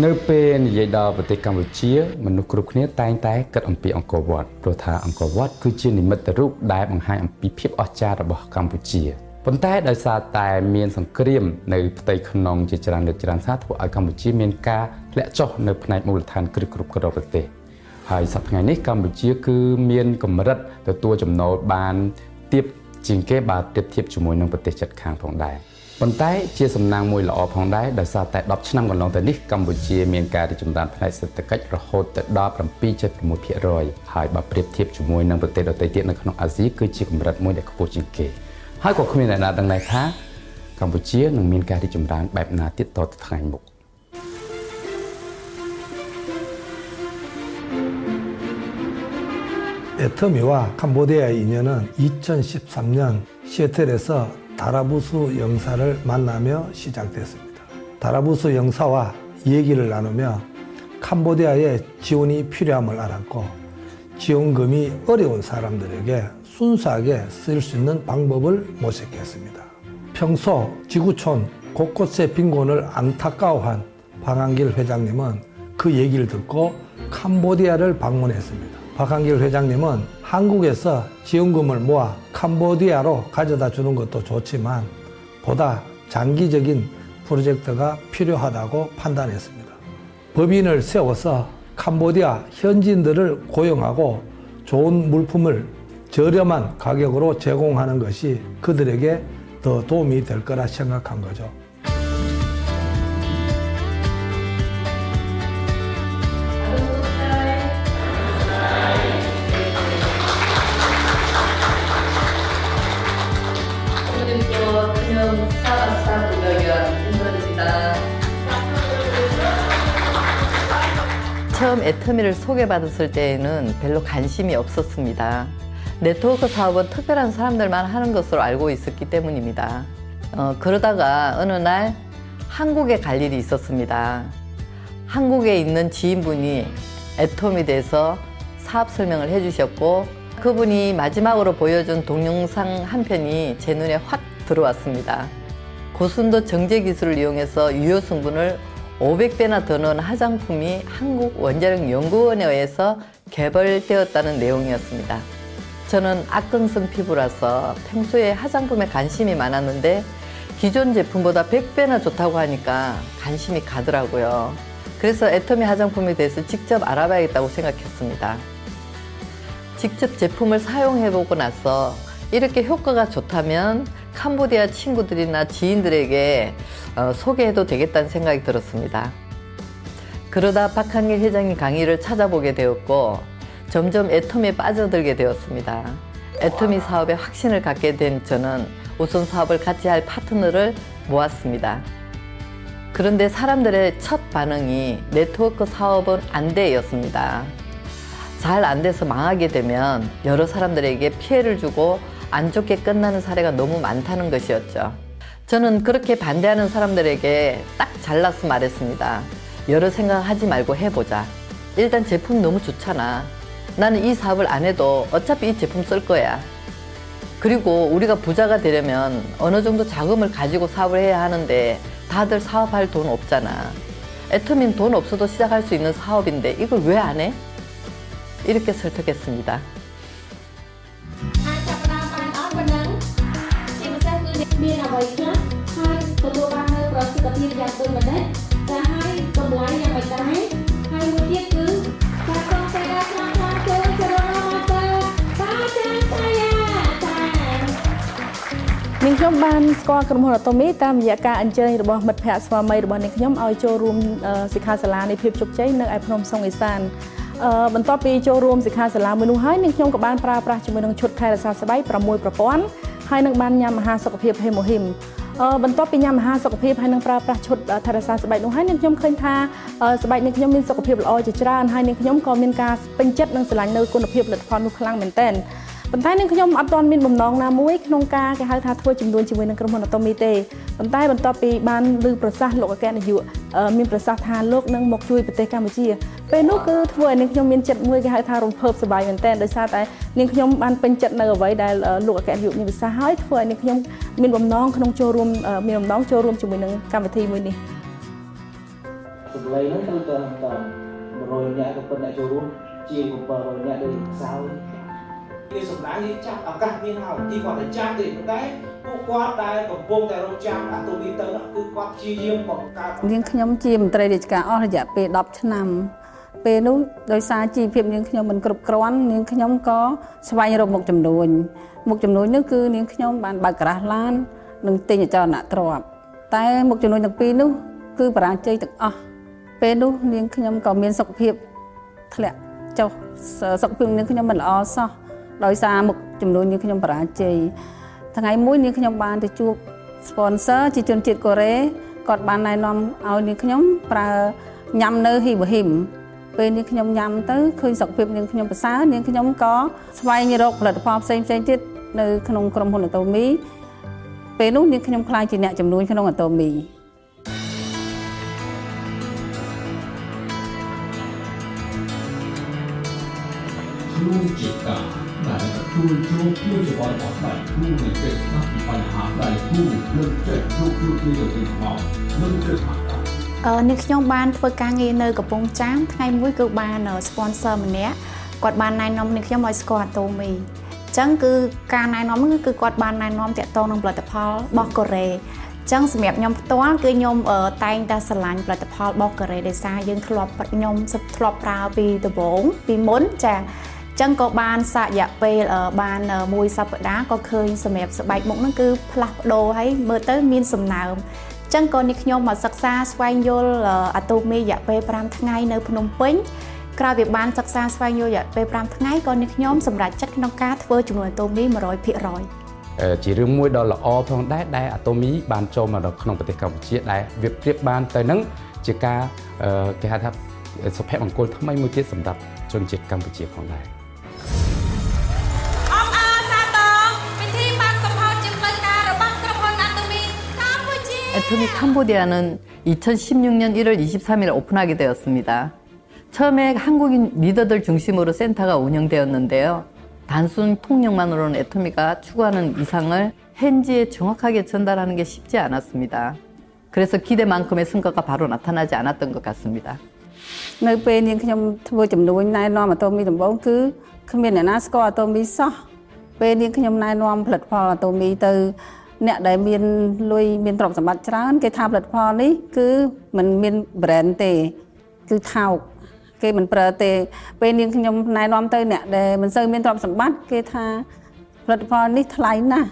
nơi bên dạy đào và tây Campuchia mình nụ cục này tay tay cất ông pi Angkor Wat rồi thà Angkor Wat cứ chỉ niệm mật rút đại bằng hai ông pi phép ở cha của Campuchia本តែដោយសារតែមានសង្គ្រាមនៅផ្ទៃក្នុងជាច្រើនលើកច្រើនសារធ្វើឲ្យកម្ពុជាមានការធ្លាក់ចុះនៅផ្នែកមូលដ្ឋានគ្រឹះគ្រប់គ្រងប្រទេសហើយសប្តាហ៍នេះកម្ពុជាគឺមានកម្រិតទទួលចំណូលបានទាបជាងគេបើប្រៀបធៀបជាមួយនឹងប្រទេសជិតខាងផងដែរប៉ុន្តែជាសំណាងមួយល្អផងដែរដោយសារតែ10ឆ្នាំកន្លងទៅនេះកម្ពុជាមានការរីកចម្រើនផ្នែកសេដ្ឋកិច្ចរហូតទៅដល់ 7.6% ហើយបើប្រៀបធៀបជាមួយនឹងប្រទេសដទៃទៀតនៅក្នុងអាស៊ីគឺជាកម្រិតមួយដែលខ្ពស់ជាងគេហើយក៏គ្មានអ្នកណាដឹងដែរថាកម្ពុជានឹងមានការរីកចម្រើនបែបណាទៀតតទៅថ្ងៃមុខ 애터미와 캄보디아의 인연은 2013년 시애틀에서 다라부스 영사를 만나며 시작됐습니다. 다라부스 영사와 얘기를 나누며 캄보디아에 지원이 필요함을 알았고 지원금이 어려운 사람들에게 순수하게 쓸 수 있는 방법을 모색했습니다. 평소 지구촌 곳곳의 빈곤을 안타까워한 박한길 회장님은 그 얘기를 듣고 캄보디아를 방문했습니다. 박한길 회장님은 한국에서 지원금을 모아 캄보디아로 가져다 주는 것도 좋지만 보다 장기적인 프로젝트가 필요하다고 판단했습니다. 법인을 세워서 캄보디아 현지인들을 고용하고 좋은 물품을 저렴한 가격으로 제공하는 것이 그들에게 더 도움이 될 거라 생각한 거죠. 처음 애터미를 소개받았을 때에는 별로 관심이 없었습니다. 네트워크 사업은 특별한 사람들만 하는 것으로 알고 있었기 때문입니다. 그러다가 어느 날 한국에 갈 일이 있었습니다. 한국에 있는 지인분이 애터미에 대해서 사업 설명을 해주셨고 그분이 마지막으로 보여준 동영상 한 편이 제 눈에 확 들어왔습니다. 고순도 정제 기술을 이용해서 유효 성분을 500배나 더 넣은 화장품이 한국원자력연구원에 의해서 개발되었다는 내용이었습니다. 저는 악건성 피부라서 평소에 화장품에 관심이 많았는데 기존 제품보다 100배나 좋다고 하니까 관심이 가더라고요. 그래서 애터미 화장품에 대해서 직접 알아봐야겠다고 생각했습니다. 직접 제품을 사용해보고 나서 이렇게 효과가 좋다면 캄보디아 친구들이나 지인들에게 소개해도 되겠다는 생각이 들었습니다. 그러다 박한길 회장님 강의를 찾아보게 되었고 점점 애터미에 빠져들게 되었습니다. 애터미 사업에 확신을 갖게 된 저는 우선 사업을 같이 할 파트너를 모았습니다. 그런데 사람들의 첫 반응이 네트워크 사업은 안 돼였습니다. 잘 안 돼서 망하게 되면 여러 사람들에게 피해를 주고 안 좋게 끝나는 사례가 너무 많다는 것이었죠. 저는 그렇게 반대하는 사람들에게 딱 잘라서 말했습니다. 여러 생각하지 말고 해보자. 일단 제품 너무 좋잖아. 나는 이 사업을 안 해도 어차피 이 제품 쓸 거야. 그리고 우리가 부자가 되려면 어느 정도 자금을 가지고 사업을 해야 하는데 다들 사업할 돈 없잖아. 애터미는 돈 없어도 시작할 수 있는 사업인데 이걸 왜 안 해? 이렇게 설득했습니다. Ninh nhóm ban score cầm hồ tô mít tam giả ca anh chơi rồi mật phẹt và mây rồi ninh nhóm ao cho room sikha sala này phep chụp cháy nơi ai phnom song isan bận top đi cho room sikha sala mới nuôi hai ninh nhóm của ban pra cho mình chụp khai là sao sẽ bay pramui prapon hai ninh ban nhằm hà sọc phep hay mồ him bận top đi nhằm hà sọc phep hai ninh pra chụp khai là sao sẽ bay nuôi hai ninh nhóm khơi tha sẽ bay ninh nhóm min sọc phep là chỉ ra hai ninh nhóm có min ca pin chất năng sala nơi quân phep là phòn nuôi khlang mình tên bản thái nên nhóm áp toàn miền bầm nong nam muối nông ca cái hai thà thua chìm đuôi chìm với nông cầm hòn tôm tê bản thái bản tọp bị ban lư prasad lộc cái này dụ miền prasad thà lộc nông mộc chui bờ Campuchia về nước cứ thua nên nhóm miền chật muối cái hai thà rồng phớp sờ bài mình tên đời xa tại nên nhóm ban bên chật nơi vậy đại lộc cái dụ như bị xa hói thua nên nhóm miền bầm nong nông cho room miền bầm nong cho room chìm với nông Campuchia mới đi lấy nó từ từ rồi nhẹ của phần đại châu luôn chia một bờ rồi nhẹ đây sao đi sụp đá đi chắc ở các như nào đi còn để trang thì cái cũng qua đây còn buông tại rồi trang đã tụi đi tới nó cứ qua chia riêng còn cả នាងខ្ញុំជាមន្ត្រីរាជការអស់រយៈពេល10ឆ្នាំពេលនោះដោយសារជីវភាពនាងខ្ញុំមិនគ្រប់គ្រាន់នាងខ្ញុំក៏ស្វែងរកមុខជំនួញនោះគឺនាងខ្ញុំបានបើកក្រាស់ឡាននិងទិញអចលនទ្រព្យតែមុខជំនួញទាំងពីរនោះគឺបរាជ័យទាំងអស់ពេលនោះនាងខ្ញុំក៏មានសុខភាពធ្លាក់ចុះសុខភាពនាងខ្ញុំមិនល្អសោះដោយសារមុខជំនួញនាងខ្ញុំបរាជ័យថ្ងៃមួយនាងខ្ញុំបានទៅជួប sponsor ជាជនជាតិកូរ៉េគាត់បានណែនាំឲ្យនាងខ្ញុំប្រើញ៉ាំនៅហ៊ីបហ៊ីមពេលនាងខ្ញុំញ៉ាំទៅឃើញសុខភាពនាងខ្ញុំប្រសើរនាងខ្ញុំក៏ស្វែងរកផលិតផលផ្សេងទៀតនៅក្នុងក្រុមហ៊ុនអាតូមីពេលនោះនាងខ្ញុំខ្លាចជាអ្នកជំនួញក្នុងអាតូមី គ្រូជាការដែលទទួលចូលពីចបអត់ដៃគូនៃកិច្ចការពីបញ្ហាដៃគូនឹងចេះជួបគ្នាទៅវិញមកនឹងចេះថា នេះខ្ញុំបានធ្វើការងារនៅកំពង់ចាមថ្ងៃមួយគឺបាន sponsor ម្នាក់គាត់បានណែនាំនេះខ្ញុំឲ្យស្គាល់អាតូមីអញ្ចឹងគឺការណែនាំគឺគាត់បានណែនាំតាក់ទងនឹងផលិតផលរបស់កូរ៉េអញ្ចឹងសម្រាប់ខ្ញុំផ្ទាល់គឺខ្ញុំតែងតែស្រឡាញ់ផលិតផលរបស់កូរ៉េដោយសារយើងធ្លាប់ខ្ញុំធ្លាប់ប្រើពីដំបូងពីមុនចា ចឹងក៏បានសាករយៈពេលបានមួយសប្តាហ៍ក៏ឃើញសម្រាប់ស្បែកមុខហ្នឹងគឺផ្លាស់ប្ដូរហើយមើលទៅមានសំណើមចឹងក៏នេះខ្ញុំមកសិក្សាស្វែងយល់អាតូមីរយៈពេល5ថ្ងៃនៅភ្នំពេញក្រោយពីបានសិក្សាស្វែងយល់រយៈពេល5ថ្ងៃក៏នេះខ្ញុំសម្រេចចិត្តក្នុងការធ្វើចំនួនអាតូមី 100% ជារឿងមួយដ៏ល្អផងដែរដែលអាតូមីបានចូលមកដល់ក្នុងប្រទេសកម្ពុជាដែលវាប្រៀបបានទៅនឹងជាការគេហៅថាសុភមង្គលថ្មីមួយទៀតសម្រាប់ជនជាតិកម្ពុជាផងដែរ 애토미 캄보디아는 2016년 1월 23일 오픈하게 되었습니다. 처음에 한국인 리더들 중심으로 센터가 운영되었는데요. 단순 통역만으로는 애토미가 추구하는 이상을 현지에 정확하게 전달하는 게 쉽지 않았습니다. 그래서 기대만큼의 성과가 바로 나타나지 않았던 것 같습니다. នៅពេលនាងខ្ញុំធ្វើចំនួនណែនាំអាតូមីដំបូងគឺគ្មានអ្នកណាស្គាល់អាតូមីសោះពេលនាងខ្ញុំណែនាំផលិតផលអាតូមីទៅអ្នកដែលមានលុយមានទ្រព្យសម្បត្តិច្រើនគេថាផលិតផលនេះគឺមិនមាន brand ទេគឺថោកគេមិនប្រើទេពេលនាងខ្ញុំណែនាំទៅអ្នកដែលមិនសូវមានទ្រព្យសម្បត្តិគេថាផលិតផលនេះថ្លៃណាស់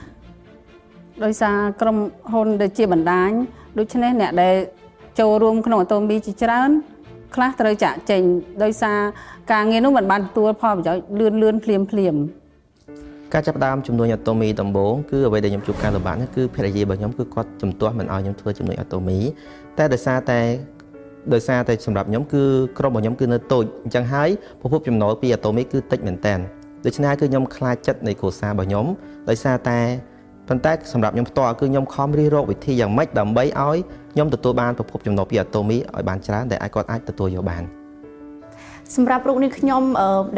ដោយសារក្រុមហ៊ុនដែលជាបណ្ដាញដូច្នេះអ្នកដែលចូលរួមក្នុងអាតូមីជាច្រើនខ្លះត្រូវចាក់ចេញដោយសារការងារនោះមិនបានទទួលផលប្រយោជន៍លឿនភ្លាម ការចាប់ផ្ដើមជំនួយអាតូមីដំបូងគឺអ្វីដែលខ្ញុំជួបការលំបាកនេះគឺភរិយារបស់ខ្ញុំគឺគាត់ជំទាស់មិនឲ្យខ្ញុំធ្វើជំនួយអាតូមីតែដោយសារតែសម្រាប់ខ្ញុំគឺក្រុមរបស់ខ្ញុំគឺនៅតូចអញ្ចឹងហើយប្រភពចំណូលពីអាតូមីគឺតិចមែនតើដូច្នេះគឺខ្ញុំខ្លាចចិត្តនៃគ្រួសាររបស់ខ្ញុំដោយសារតែប៉ុន្តែសម្រាប់ខ្ញុំផ្ទាល់គឺខ្ញុំខំរិះរកវិធីយ៉ាងម៉េចដើម្បីឲ្យខ្ញុំទទួលបានប្រភពចំណូលពីអាតូមីឲ្យបានច្រើនដែលគាត់អាចទទួលយកបាន សម្រាប់រូបនេះខ្ញុំ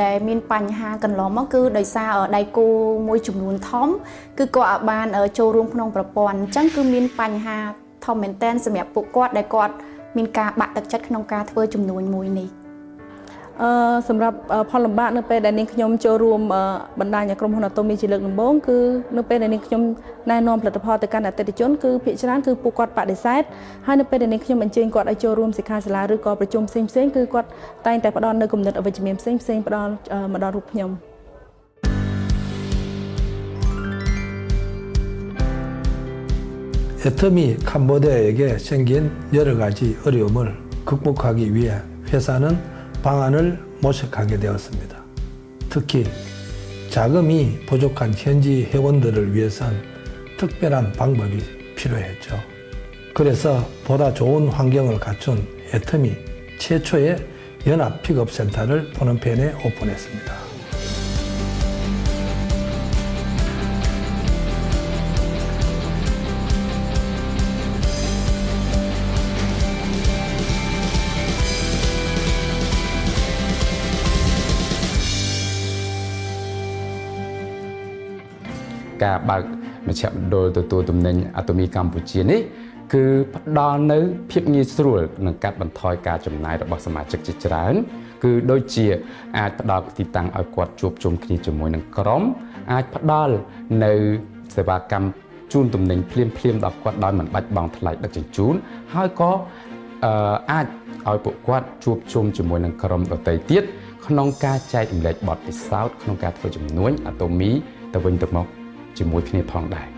ដែលមានបញ្ហាកន្លងមកគឺដោយសារដៃគូមួយចំនួនធំគឺគាត់អាចបានចូលរួមក្នុងប្រព័ន្ធអញ្ចឹងគឺមានបញ្ហាធំមែនទែនសម្រាប់ពួកគាត់ដែលគាត់មានការបាក់ទឹកចិត្តក្នុងការធ្វើចំនួនមួយនេះ សម្រាប់ផលលំបាកនៅពេលដែលនាងខ្ញុំចូលរួមបណ្ដាញក្រុមហ៊ុនអាតូមីជាលើកដំបូងគឺនៅពេលដែលនាងខ្ញុំណែនាំផលិតផលទៅកាន់អតិថិជនគឺភាគច្រើនគឺពួកគាត់បដិសេធហើយនៅពេលដែលនាងខ្ញុំអញ្ជើញគាត់ឲ្យចូលរួមសិក្ខាសាលាឬក៏ប្រជុំផ្សេងៗគឺគាត់តែងតែផ្ដល់នៅគំនិតអវិជ្ជមានផ្សេងៗផ្ដល់មកដល់រូបខ្ញុំ 애터미 캄보디아에게 생긴 여러 가지 어려움을 극복하기 위해 회사는 방안을 모색하게 되었습니다. 특히 자금이 부족한 현지 회원들을 위해선 특별한 방법이 필요했죠. 그래서 보다 좋은 환경을 갖춘 애터미 최초의 연합 픽업센터를 푸놈펜에 오픈했습니다. Cả bạc mà chạm đồ từ tù tùm nền Atomi Campuchia này គឺផ្ដល់នៅភាពងាយស្រួលក្នុងការបន្ថយការចំណាយរបស់សមាជិកជាច្រើនគឺដូចជាអាចផ្ដល់ទីតាំងឲ្យគាត់ជួបជុំគ្នាជាមួយនឹងក្រុមអាចផ្ដល់នៅសេវាកម្មជូនទំនិញភ្លាមដល់គាត់ដោយមិនបាច់បង់ថ្លៃដឹកជញ្ជូនហើយក៏អាចឲ្យពួកគាត់ជួបជុំជាមួយនឹងក្រុមដទៃទៀតក្នុងការចែករំលែកបទពិសោធន៍ក្នុងការធ្វើជំនួញអាតូមីទៅវិញទៅមកជាមួយគ្នាផងដែរ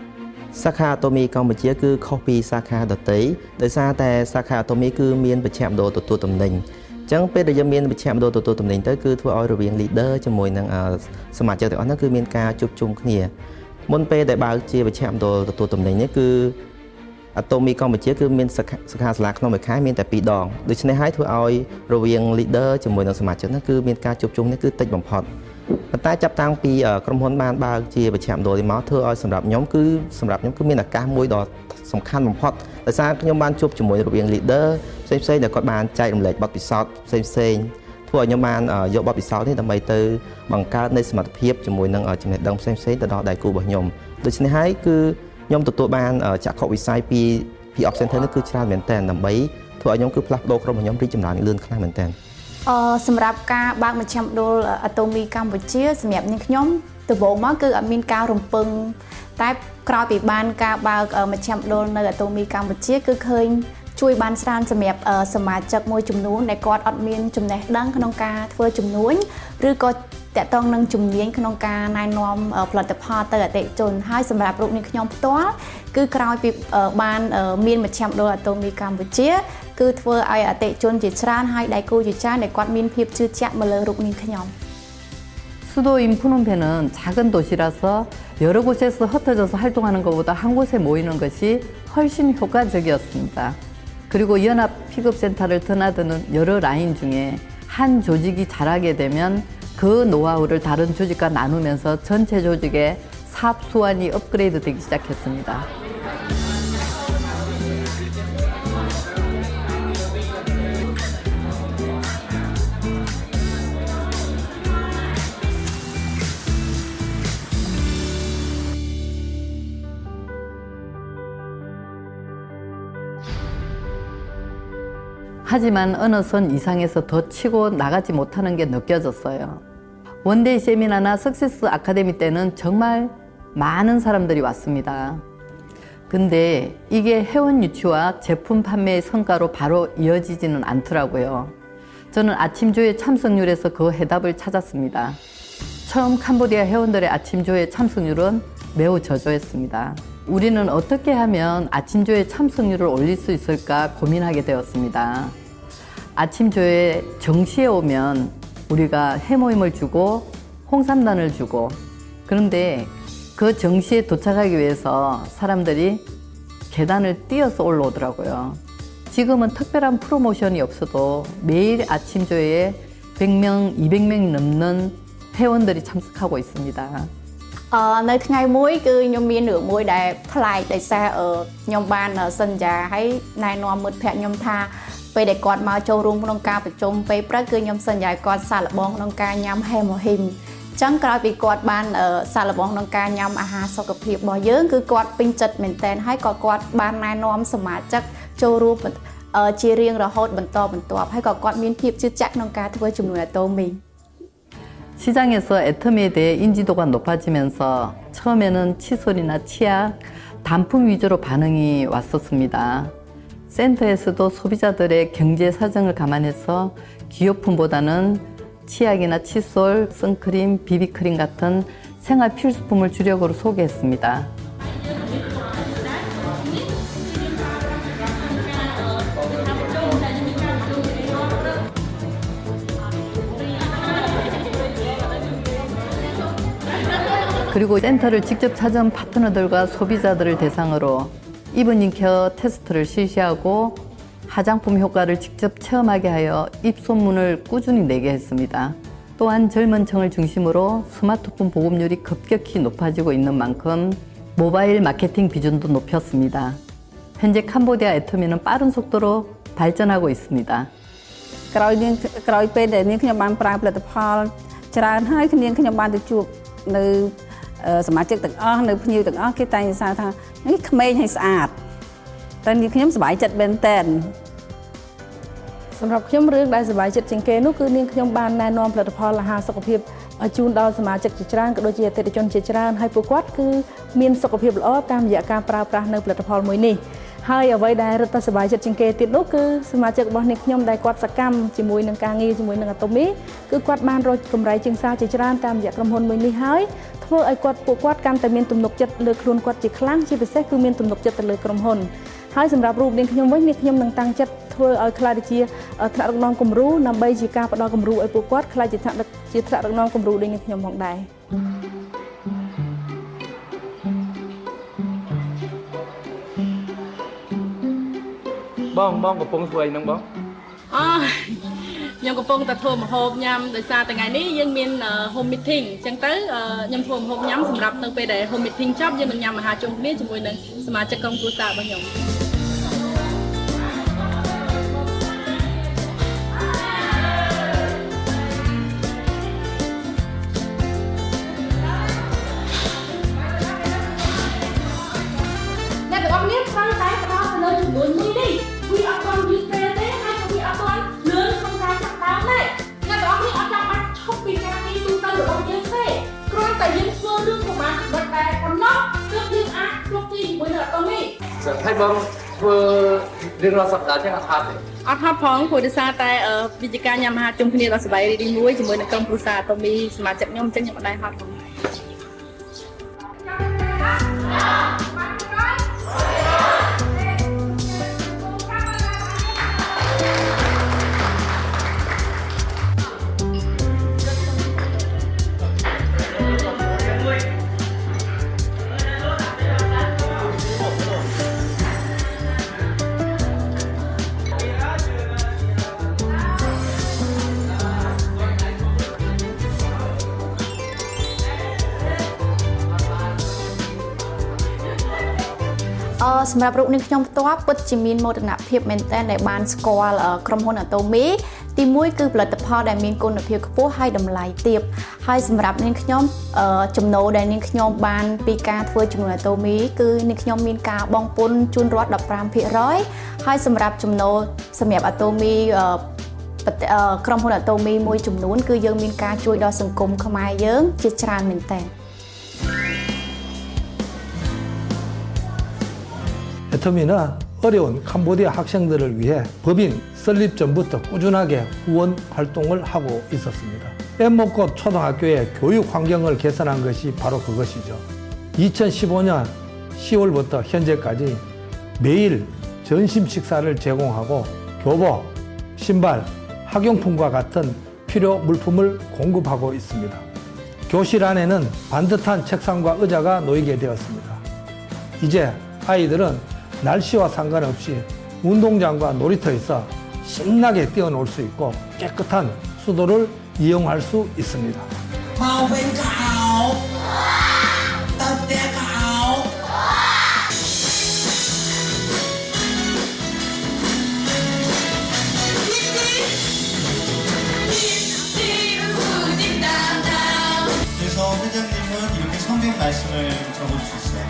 សាខាអាតូមីកម្ពុជាគឺខុសពីសាខាដទៃដោយសារតែសាខាអាតូមីគឺមានបច្ចេកវិទ្យាទទួលទំនិញអញ្ចឹងពេលដែលយើងមានបច្ចេកវិទ្យាទទួលទំនិញទៅគឺធ្វើឲ្យរវាង leader ជាមួយនឹងសមាជិកទាំងអស់ហ្នឹងគឺមានការជួបជុំគ្នាមុនពេលដែលបើកជាបច្ចេកវិទ្យាទទួលទំនិញនេះគឺអាតូមីកម្ពុជាគឺមានសាខាសាលាក្នុងមួយខែមានតែ2ដងដូច្នេះហើយធ្វើឲ្យរវាង leader ជាមួយនឹងសមាជិកហ្នឹងគឺមានការជួបជុំនេះគឺតិចបំផុតប៉ុន្តែចាប់តាំងពីក្រុមហ៊ុនបានបើកជាបច្ចេកវិទ្យានេះមកធ្វើឲ្យសម្រាប់ខ្ញុំគឺមានឱកាសមួយដ៏សំខាន់បំផុតដោយសារខ្ញុំបានជួបជាមួយរវាង leader ផ្សេងៗដែលគាត់បានចែករំលែកបទពិសោធន៍ផ្សេងធ្វើឲ្យខ្ញុំបានយកបទពិសោធន៍នេះដើម្បីទៅបង្កើតនៃសមត្ថភាពជាមួយនឹងចំណេះដឹងផ្សេងទៅដល់ដៃគូរបស់ខ្ញុំដូច្នេះហើយគឺខ្ញុំទទួលបានចក្ខុវិស័យពី Op Center នេះគឺច្រើនមែនទែនដើម្បីធ្វើឲ្យខ្ញុំគឺផ្លាស់ប្ដូរក្រុមរបស់ខ្ញុំរីកចម្រើនលឿនខ្លាំងមែនទែនសម្រាប់ការបើកមជ្ឈមណ្ឌលអាតូមីកម្ពុជាសម្រាប់នាងខ្ញុំដំបូងមកគឺអត់មានការរំពឹងតែក្រោយពីបានការបើកមជ្ឈមណ្ឌលនៅអាតូមីកម្ពុជាគឺឃើញជួយបានច្រើនសម្រាប់សមាជិកមួយចំនួនដែលគាត់អត់មានចំណេះដឹងក្នុងការធ្វើជំនួញឬក៏តាក់ទងនឹងជំនាញក្នុងការណែនាំផលិតផលទៅអតិថិជនហើយសម្រាប់រូបនាងខ្ញុំផ្ទាល់គឺក្រោយពីបានមានមជ្ឈមណ្ឌលអាតូមីកម្ពុជាគឺធ្វើឲ្យអតិថិជនជាច្រើនហើយដៃគូជាច្រើនដែលគាត់មានភាពជឿជាក់មកលើរូបនាងខ្ញុំ 수도인 푸놈펜은 작은 도시라서 여러 곳에서 흩어져서 활동하는 것보다 한 곳에 모이는 것이 훨씬 효과적이었습니다. 그리고 연합 픽업센터를 드나드는 여러 라인 중에 한 조직이 자라게 되면 그 노하우를 다른 조직과 나누면서 전체 조직의 사업 수완이 업그레이드 되기 시작했습니다. 하지만 어느 선 이상에서 더 치고 나가지 못하는 게 느껴졌어요. 원데이 세미나나 석세스 아카데미 때는 정말 많은 사람들이 왔습니다. 근데 이게 회원 유치와 제품 판매의 성과로 바로 이어지지는 않더라고요. 저는 아침조회 참석률에서 그 해답을 찾았습니다. 처음 캄보디아 회원들의 아침조회 참석률은 매우 저조했습니다. 우리는 어떻게 하면 아침조회 참석률을 올릴 수 있을까 고민하게 되었습니다. 아침조회 정시에 오면 우리가 회모임을 주고 홍삼단을 주고 그런데 그 정시에 도착하기 위해서 사람들이 계단을 뛰어서 올라오더라고요. 지금은 특별한 프로모션이 없어도 매일 아침조회에 100명, 200명이 넘는 회원들이 참석하고 있습니다. នៅថ្ងៃមួយគឺខ្ញុំមានរឿងមួយដែលប្លែកដោយសារខ្ញុំបានសន្យាឲ្យណែនាំមិត្តភ័ក្ដិខ្ញុំថាពេលដែលគាត់មកចូលរួមក្នុងការប្រជុំពេលព្រឹកគឺខ្ញុំសន្យាឲ្យគាត់សាកល្បងក្នុងការញ៉ាំហេម៉ូហ៊ីមអញ្ចឹងក្រោយពីគាត់បានសាកល្បងក្នុងការញ៉ាំអាហារសុខភាពរបស់យើងគឺគាត់ពេញចិត្តមែនទែនហើយក៏គាត់បានណែនាំសមាជិកចូលរួមជារៀងរហូតបន្តបន្ទាប់ហើយក៏គាត់មានភាពជឿជាក់ក្នុងការធ្វើជំនួយអាតូមី 시장에서 애터미에 대해 인지도가 높아지면서 처음에는 칫솔이나 치약, 단품 위주로 반응이 왔었습니다. 센터에서도 소비자들의 경제 사정을 감안해서 기호품보다는 치약이나 칫솔, 선크림, 비비크림 같은 생활 필수품을 주력으로 소개했습니다. 그리고 센터를 직접 찾은 파트너들과 소비자들을 대상으로 이브닝 케어 테스트를 실시하고 화장품 효과를 직접 체험하게 하여 입소문을 꾸준히 내게 했습니다. 또한 젊은 층을 중심으로 스마트폰 보급률이 급격히 높아지고 있는 만큼 모바일 마케팅 비중도 높였습니다. 현재 캄보디아 애터미는 빠른 속도로 발전하고 있습니다. ក្រោយពេលដែលនាងខ្ញុំបានប្រើផលិតផលច្រើនហើយនាងខ្ញុំបានទៅជួបនៅសមាជិកទាំងអស់នៅភ្ញៀវទាំងអស់គេតែងសរសើរថានេះក្មេងហើយស្អាត តែនាងខ្ញុំសប្បាយចិត្តមែនតើសម្រាប់ខ្ញុំរឿងដែលសប្បាយចិត្តជាងគេនោះគឺនាងខ្ញុំបានណែនាំផលិតផលអាហារសុខភាពជូនដល់សមាជិកជាច្រើនក៏ដូចជាអតិថិជនជាច្រើនហើយពួកគាត់គឺមានសុខភាពល្អតាមរយៈការប្រើប្រាស់នៅផលិតផលមួយនេះហើយអ្វីដែលរឹតតែសប្បាយចិត្តជាងគេទៀតនោះគឺសមាជិករបស់នាងខ្ញុំដែលគាត់សកម្មជាមួយនឹងការងារជាមួយនឹង Atomy គឺគាត់បានរកកម្រៃជាងសារជាច្រើនតាមរយៈក្រុមហ៊ុនមួយនេះហើយធ្វើឲ្យពួកគាត់កាន់តែមានទំនុកចិត្តលើខ្លួនគាត់ជាខ្លាំងជាពិសេសគឺមានទំនុកចិត្តទៅលើក្រុមហ៊ុនហើយសម្រាប់រូបនាងខ្ញុំវិញនាងខ្ញុំនឹងតាំងចិត្តធ្វើឲ្យខ្លាចជាថ្នាក់ដឹកនាំគំរូដើម្បីជាការផ្ដល់គំរូឲ្យពួកគាត់ខ្លាចជាថ្នាក់ដឹកនាំគំរូដូចនាងខ្ញុំផងដែរបងកំពុងធ្វើអីហ្នឹងបងខ្ញុំកំពុងតែធ្វើម្ហូបញ៉ាំដោយសារថ្ងៃនេះយើងមាន home meeting អញ្ចឹងទៅខ្ញុំធ្វើម្ហូបញ៉ាំសម្រាប់នៅពេលដែល home meeting ចប់យើងនឹងញ៉ាំអាហារជុំគ្នាជាមួយនឹងសមាជិកក្រុមគ្រួសាររបស់ខ្ញុំអ្នកទាំងអស់គ្នាត្រូវតែផ្ដោតទៅលើចំនួនមួយនេះវាអត់ទាន់យឺតពេលទេហើយក៏វាអត់ទាន់លឿនក្នុងការចាប់ដើមដែរអ្នកទាំងអស់គ្នាអត់ចាំបាច់ឈប់ពីការងារទូទៅរបស់យើងទេគ្រាន់តែយើងធ្វើរឿងប្រមាណបិទតែប៉ុណ្ណោះគឺយើងអាចគ្រប់ទីជាមួយនឹងAtomyហើយបងធ្វើរៀងរាល់សប្តាហ៍ចឹងអត់ហត់ទេអត់ហត់ផងព្រោះដោយសារតែវិជ្ជាការញ៉ាំអាហារជុំគ្នាដល់សប្បាយរីករាយមួយជាមួយនឹងក្រុមគ្រួសារAtomyសមាជិកខ្ញុំអញ្ចឹងខ្ញុំអត់ដែរហត់ផងសម្រាប់រូបនាងខ្ញុំផ្ទាល់ពិតជាមានមោទនភាពមែនទែនដែលបានស្គាល់ក្រុមហ៊ុនAtomyទី1គឺផលិតផលដែលមានគុណភាពខ្ពស់ហើយតម្លៃទាបហើយសម្រាប់នាងខ្ញុំចំណូលដែលនាងខ្ញុំបានពីការធ្វើជាមួយAtomyគឺនាងខ្ញុំមានការបង់ពន្ធជូនរដ្ឋ 15% ហើយសម្រាប់ចំណូលសម្រាប់ Atomy ក្រុមហ៊ុនAtomyមួយចំនួនគឺយើងមានការជួយដល់សង្គមខ្មែរយើងជាច្រើនមែនទែន애터미는 어려운 캄보디아 학생들을 위해 법인 설립 전부터 꾸준하게 후원 활동을 하고 있었습니다. 뗏목꽃 초등학교의 교육 환경을 개선한 것이 바로 그것이죠. 2015년 10월부터 현재까지 매일 점심 식사를 제공하고 교복, 신발, 학용품과 같은 필요 물품을 공급하고 있습니다. 교실 안에는 반듯한 책상과 의자가 놓이게 되었습니다. 이제 아이들은 날씨와 상관없이 운동장과 놀이터에서 신나게 뛰어놀 수 있고 깨끗한 수도를 이용할 수 있습니다. 그래서 회장님은 이렇게 성경 말씀을 적어주셨어요.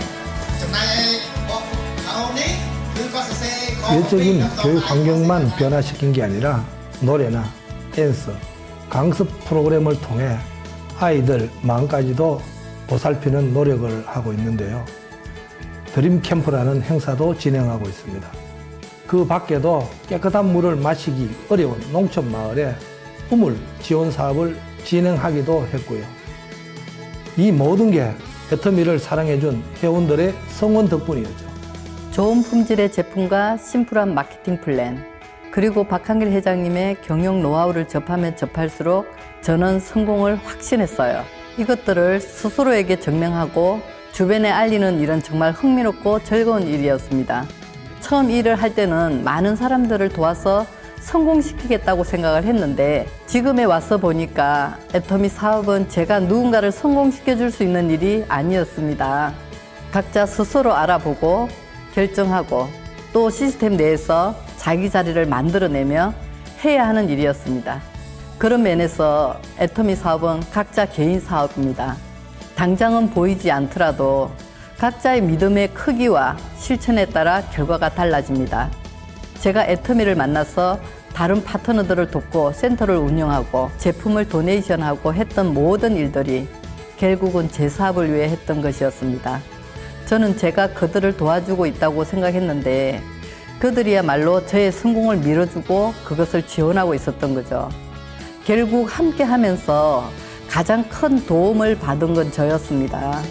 외적인 교육 환경만 변화시킨 게 아니라 노래나 댄스, 강습 프로그램을 통해 아이들 마음까지도 보살피는 노력을 하고 있는데요. 드림 캠프라는 행사도 진행하고 있습니다. 그 밖에도 깨끗한 물을 마시기 어려운 농촌 마을에 우물 지원 사업을 진행하기도 했고요. 이 모든 게 애터미를 사랑해준 회원들의 성원 덕분이었죠. 좋은 품질의 제품과 심플한 마케팅 플랜, 그리고 박한길 회장님의 경영 노하우를 접하면 접할수록 저는 성공을 확신했어요. 이것들을 스스로에게 증명하고 주변에 알리는 일은 정말 흥미롭고 즐거운 일이었습니다. 처음 일을 할 때는 많은 사람들을 도와서 성공시키겠다고 생각을 했는데 지금에 와서 보니까 애터미 사업은 제가 누군가를 성공시켜 줄 수 있는 일이 아니었습니다. 각자 스스로 알아보고 결정하고 또 시스템 내에서 자기 자리를 만들어내며 해야 하는 일이었습니다. 그런 면에서 애터미 사업은 각자 개인 사업입니다. 당장은 보이지 않더라도 각자의 믿음의 크기와 실천에 따라 결과가 달라집니다. 제가 애터미를 만나서 다른 파트너들을 돕고 센터를 운영하고 제품을 도네이션하고 했던 모든 일들이 결국은 제 사업을 위해 했던 것이었습니다. 저는 제가 그들을 도와주고 있다고 생각했는데 그들이야말로 저의 성공을 밀어주고 그것을 지원하고 있었던 거죠. 결국 함께 하면서 가장 큰 도움을 받은 건 저였습니다.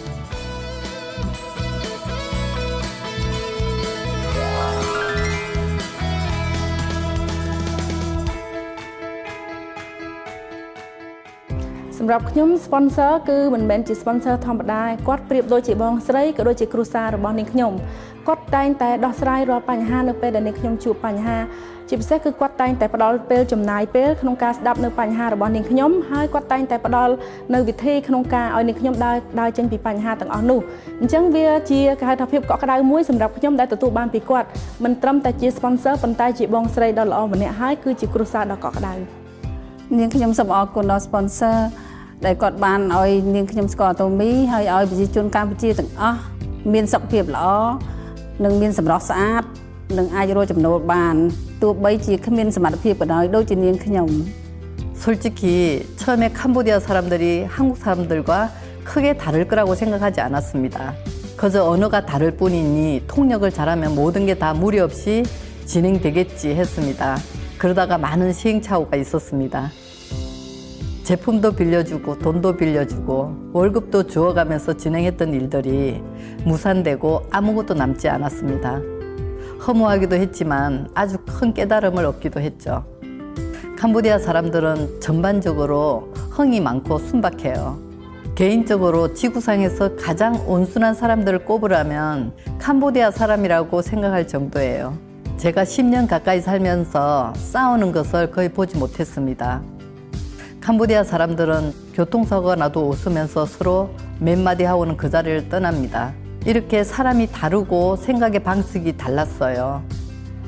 សម្រាប់ខ្ញុំ sponsor គឺមិនមែនជា sponsor ធម្មតាគាត់ប្រៀបដូចជាបងស្រីក៏ដូចជាគ្រួសាររបស់នាងខ្ញុំគាត់តែងតែដោះស្រាយរាល់បញ្ហានៅពេលដែលនាងខ្ញុំជួបបញ្ហាជាពិសេសគឺគាត់តែងតែផ្ដល់ពេលចំណាយពេលក្នុងការស្ដាប់នៅបញ្ហារបស់នាងខ្ញុំហើយគាត់តែងតែផ្ដល់នៅវិធីក្នុងការឲ្យនាងខ្ញុំដើរចេញពីបញ្ហាទាំងអស់នោះអញ្ចឹងវាជាគេហៅថាភាពកក់ក្ដៅមួយសម្រាប់ខ្ញុំដែលទទួលបានពីគាត់មិនត្រឹមតែជា sponsor ប៉ុន្តែជាបងស្រីដ៏ល្អម្នាក់ហើយគឺជាគ្រួសារដ៏កក់ក្ដៅនាងខ្ញុំសូមអរគុណដល់ sponsor ដែលគាត់បានឲ្យនាងខ្ញុំស្គាល់តូមីហើយឲ្យប្រជាជនកម្ពុជាទាំងអស់មានសុខភាពល្អនិងមានសម្រស់ស្អាតនិងអាចរកចំណូលបានទោះបីជាគ្មានសមត្ថភាពក៏ដោយដូចជានាងខ្ញុំ 솔직히 처음에 캄보디아 사람들이 한국 사람들과 크게 다를 거라고 생각하지 않았습니다. 그저 언어가 다를 뿐이니 통역을 잘하면 모든 게 다 무리 없이 진행되겠지 했습니다. 그러다가 많은 시행착오가 있었습니다. 제품도 빌려주고 돈도 빌려주고 월급도 주어가면서 진행했던 일들이 무산되고 아무것도 남지 않았습니다. 허무하기도 했지만 아주 큰 깨달음을 얻기도 했죠. 캄보디아 사람들은 전반적으로 흥이 많고 순박해요. 개인적으로 지구상에서 가장 온순한 사람들을 꼽으라면 캄보디아 사람이라고 생각할 정도예요. 제가 10년 가까이 살면서 싸우는 것을 거의 보지 못했습니다. 캄보디아 사람들은 교통사고가 나도 웃으면서 서로 몇 마디 하고는 그 자리를 떠납니다. 이렇게 사람이 다르고 생각의 방식이 달랐어요.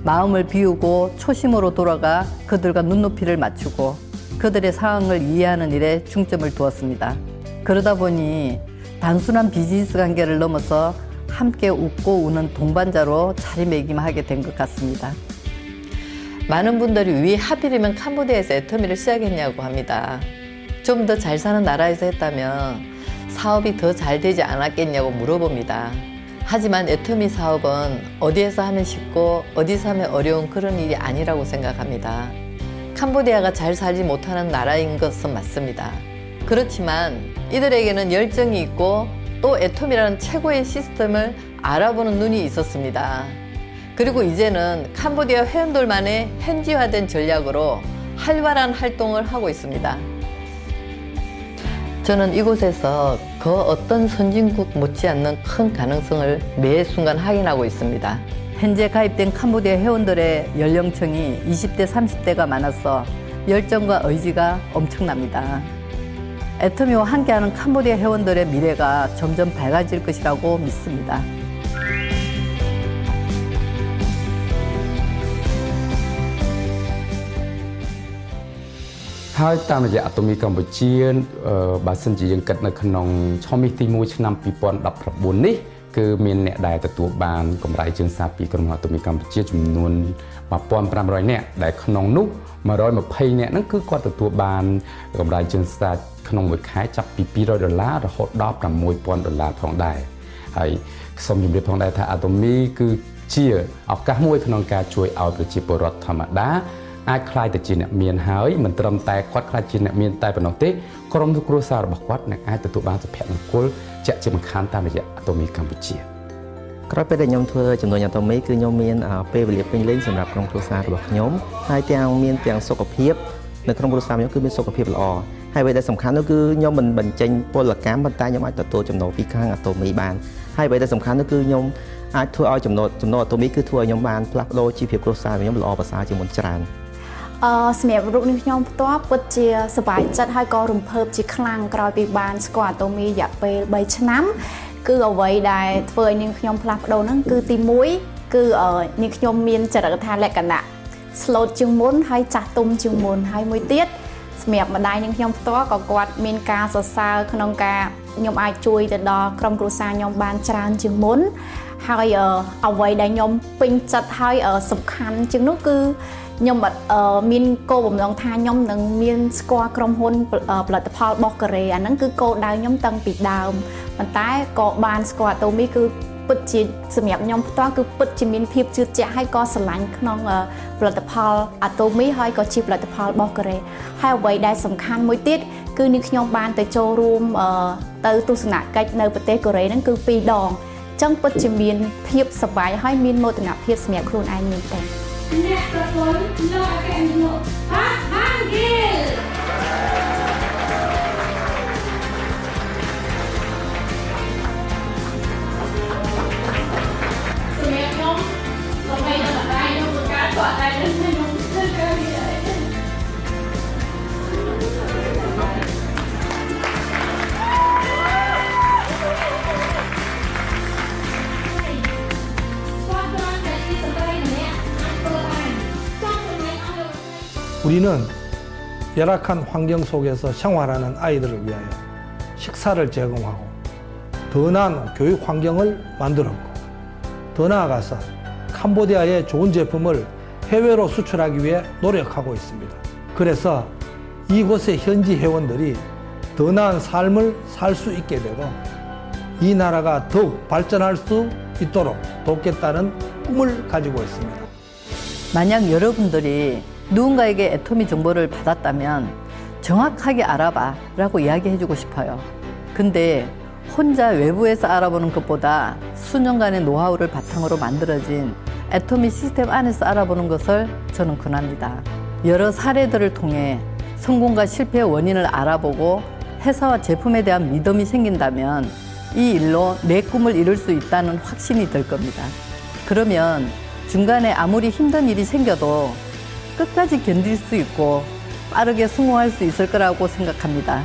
마음을 비우고 초심으로 돌아가 그들과 눈높이를 맞추고 그들의 상황을 이해하는 일에 중점을 두었습니다. 그러다 보니 단순한 비즈니스 관계를 넘어서 함께 웃고 우는 동반자로 자리매김하게 된 것 같습니다. 많은 분들이 왜 하필이면 캄보디아에서 애터미를 시작했냐고 합니다. 좀 더 잘 사는 나라에서 했다면 사업이 더 잘 되지 않았겠냐고 물어봅니다. 하지만 애터미 사업은 어디에서 하면 쉽고 어디서 하면 어려운 그런 일이 아니라고 생각합니다. 캄보디아가 잘 살지 못하는 나라인 것은 맞습니다. 그렇지만 이들에게는 열정이 있고 또 애터미라는 최고의 시스템을 알아보는 눈이 있었습니다. 그리고 이제는 캄보디아 회원들만의 현지화된 전략으로 활발한 활동을 하고 있습니다. 저는 이곳에서 그 어떤 선진국 못지않는 큰 가능성을 매 순간 확인하고 있습니다. 현재 가입된 캄보디아 회원들의 연령층이 20대, 30대가 많아서 열정과 의지가 엄청납니다. 애터미와 함께하는 캄보디아 회원들의 미래가 점점 밝아질 것이라고 믿습니다.ហើយតាមរយៈអាតូមីកម្ពុជាបើសិនជាយើងគិតនៅក្នុងឆមាសទី1ឆ្នាំ2019នេះគឺមានអ្នកដែលទទួលបានកម្រៃជើងសារពីក្រុមហ៊ុនអាតូមីកម្ពុជាចំនួន 1500 នាក់ដែលក្នុងនោះ 120 នាក់ហ្នឹងគឺគាត់ទទួលបានកម្រៃជើងសារក្នុងមួយខែចាប់ពី$200រហូតដល់$6000ផងដែរហើយសូមជម្រាបផងដែរថាអាតូមីគឺជាឱកាសមួយក្នុងការជួយឲ្យប្រជាពលរដ្ឋធម្មតាអាចខ្លាយទៅជាអ្នកមានហើយមិនត្រឹមតែគាត់ខ្លាយជាអ្នកមានតែប៉ុណ្ណោះទេក្រុមគ្រួសាររបស់គាត់នឹងអាចទទួលបានសុភមង្គលជាក់ជាមិនខានតាមរយៈអាតូមីកម្ពុជាក្រោយពេលដែលខ្ញុំធ្វើចំនួនអាតូមីគឺខ្ញុំមានពេលវេលាពេញលេញសម្រាប់ក្រុមគ្រួសាររបស់ខ្ញុំហើយទាំងមានទាំងសុខភាពនៅក្នុងគ្រួសារខ្ញុំគឺមានសុខភាពល្អហើយអ្វីដែលសំខាន់នោះគឺខ្ញុំមិនបញ្ចេញពលកម្មប៉ុន្តែខ្ញុំអាចទទួលចំណូលពីខាងអាតូមីបានហើយអ្វីដែលសំខាន់នោះគឺខ្ញុំអាចធ្វើឲ្យចំណូលអាតូមីគឺធ្វើឲ្យខ្ញុំបានផ្លាស់ប្ដូរជីវភាពគ្រួសាររបស់ខ្ញុំល្អប្រសើរជាងមុនច្រើនសម្រាប់រូបនេះខ្ញុំផ្ទាល់ពិតជាសប្បាយចិត្តហើយក៏រំភើបជាខ្លាំងក្រោយពីបានស្គាល់អាតូមីរយៈពេល3ឆ្នាំគឺអ្វីដែលធ្វើឲ្យនាងខ្ញុំផ្លាស់ប្ដូរហ្នឹងគឺទី1គឺនាងខ្ញុំមានចរិតថាលក្ខណៈ slot ជាងមុនហើយចាស់ទុំជាងមុនហើយមួយទៀត សម្រាប់ម្ដាយនាងខ្ញុំផ្ទាល់ក៏គាត់មានការសរសើរក្នុងការខ្ញុំអាចជួយទៅដល់ក្រុមគ្រួសារខ្ញុំបានច្រើនជាងមុនហើយអ្វីដែលខ្ញុំពេញចិត្តហើយសំខាន់ជាងនោះគឺខ្ញុំមានគោលបំណងថាខ្ញុំនឹងមានស្គាល់ក្រុមហ៊ុនផលិតផលរបស់កូរ៉េអាហ្នឹងគឺគោលដៅខ្ញុំតាំងពីដើមប៉ុន្តែក៏បានស្គាល់ Atomy គឺពិតជាសម្រាប់ខ្ញុំផ្ទាល់គឺពិតជាមានភាពជឿជាក់ហើយក៏ស្រឡាញ់ក្នុងផលិតផល Atomy ហើយក៏ជាផលិតផលរបស់កូរ៉េហើយអ្វីដែលសំខាន់មួយទៀតគឺនាងខ្ញុំបានទៅចូលរួមទៅទស្សនកិច្ចនៅប្រទេសកូរ៉េហ្នឹងគឺ2 ដងអញ្ចឹងពិតជាមានភាពសប្បាយហើយមានមោទនភាពសម្រាប់ខ្លួនឯងមែនតើអ្នកប្រពន្ធលោកអគ្គនាយកហាងហ្គីលសម្រាប់ខ្ញុំលោកឯងនៅម្ដាយខ្ញុំបង្កើតគាត់តែនឹងខ្ញុំធ្វើការនេះដែរ우리는 열악한 환경 속에서 생활하는 아이들을 위하여 식사를 제공하고 더 나은 교육 환경을 만들었고 더 나아가서 캄보디아의 좋은 제품을 해외로 수출하기 위해 노력하고 있습니다. 그래서 이곳의 현지 회원들이 더 나은 삶을 살 수 있게 되고 이 나라가 더욱 발전할 수 있도록 돕겠다는 꿈을 가지고 있습니다. 만약 여러분들이 누군가에게 애토미 정보를 받았다면 정확하게 알아봐 라고 이야기해주고 싶어요. 근데 혼자 외부에서 알아보는 것보다 수년간의 노하우를 바탕으로 만들어진 애토미 시스템 안에서 알아보는 것을 저는 권합니다. 여러 사례들을 통해 성공과 실패의 원인을 알아보고 회사와 제품에 대한 믿음이 생긴다면 이 일로 내 꿈을 이룰 수 있다는 확신이 들 겁니다. 그러면 중간에 아무리 힘든 일이 생겨도 끝까지 견딜 수 있고 빠르게 성공할 수 있을 거라고 생각합니다.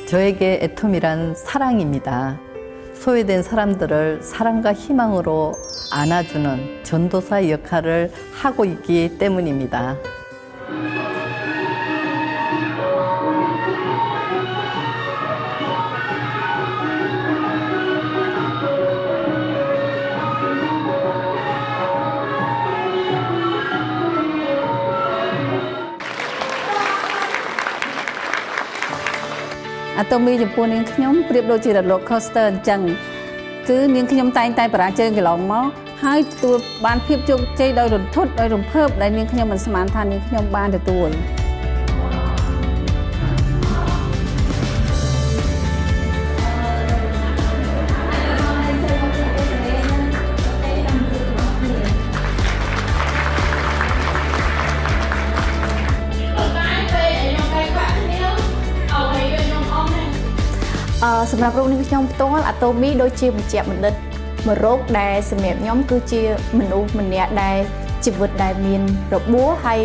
저에게 애톰이란 사랑입니다. 소외된 사람들을 사랑과 희망으로 안아주는 전도사의 역할을 하고 있기 때문입니다. Atomy ចំពោះនាងខ្ញុំប្រៀបដូចជារលក coaster អញ្ចឹងគឺនាងខ្ញុំតែងតែបរាជ័យកន្លងមកហើយទទួលបានភាពជោគជ័យដោយរន្ធត់ដោយរំភើបដែលនាងខ្ញុំមិនស្មានថានាងខ្ញុំបានទទួលសម្រាប់រូបនាងខ្ញុំផ្ទាល់ Atomy ដូចជាបញ្ជាបណ្ឌិតមួយរូបដែលសម្រាប់ខ្ញុំគឺជាមនុស្សម្នាក់ដែលជីវិតដែលមានរបួសហើយ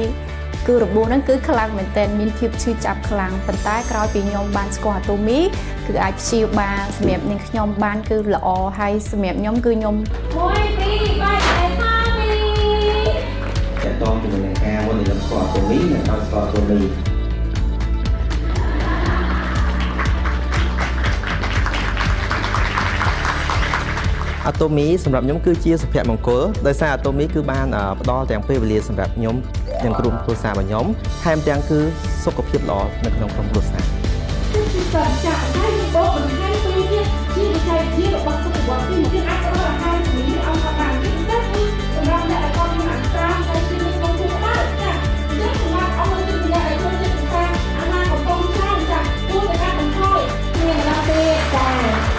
គឺរបួសហ្នឹងគឺខ្លាំងមែនទែនមានភាពឈឺចាប់ខ្លាំងប៉ុន្តែក្រោយពីខ្ញុំបានស្គាល់ Atomy គឺអាចព្យាបាលសម្រាប់នាងខ្ញុំបានគឺល្អហើយសម្រាប់ខ្ញុំគឺខ្ញុំ1 2 3 Atomy តើតោះជាមួយនឹងការមុននឹងស្គាល់ Atomy និងដល់ស្គាល់ Atomy Atomy សម្រាប់ខ្ញុំគឺជាសុភមង្គលដោយសារ Atomy គឺបានផ្ដល់ទាំងពេលវេលាសម្រាប់ខ្ញុំនិងក្រុមគ្រួសាររបស់ខ្ញុំថែមទាំងគឺសុខភាពល្អនៅក្នុងក្រុមគ្រួសារគឺសន្យាថាយើងបោកបន្ថែមពេលទៀតជាវិស័យជារបស់សុខភាពទីមួយអាចរកអាហារជំនាញអង្គការនេះទៅសម្រាប់អ្នកដែលគាត់មានអាការតែជាក្នុងគ្រួសារចា៎អញ្ចឹងសម្រាប់អង្គការជំនាញដែលចូលចិត្តការអាហារកំពុងច្រើនចា៎គួរតែការបន្ថយមានដល់ពេលចា៎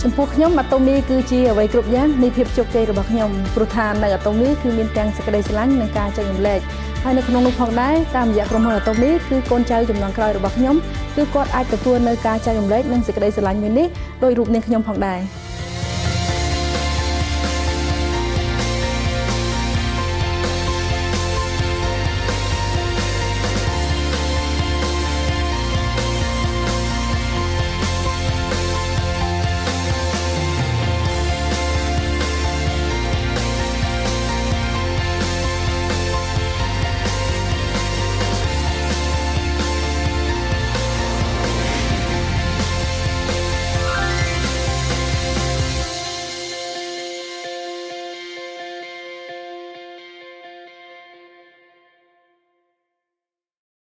ចំពោះខ្ញុំ Atomy គឺជាអ្វីគ្រប់យ៉ាងនៃភាពជោគជ័យរបស់ខ្ញុំព្រោះថានៅ Atomy គឺមានទាំងសេចក្តីស្រឡាញ់និងការចែករំលែក ហើយនៅក្នុងនោះផងដែរតាមរយៈក្រុមហ៊ុន Atomy គឺកូនចៅចំនួនក្រោយរបស់ខ្ញុំគឺគាត់អាចទទួលនៅការចែករំលែកនិងសេចក្តីស្រឡាញ់មួយនេះដោយរូបនាងខ្ញុំផងដែរ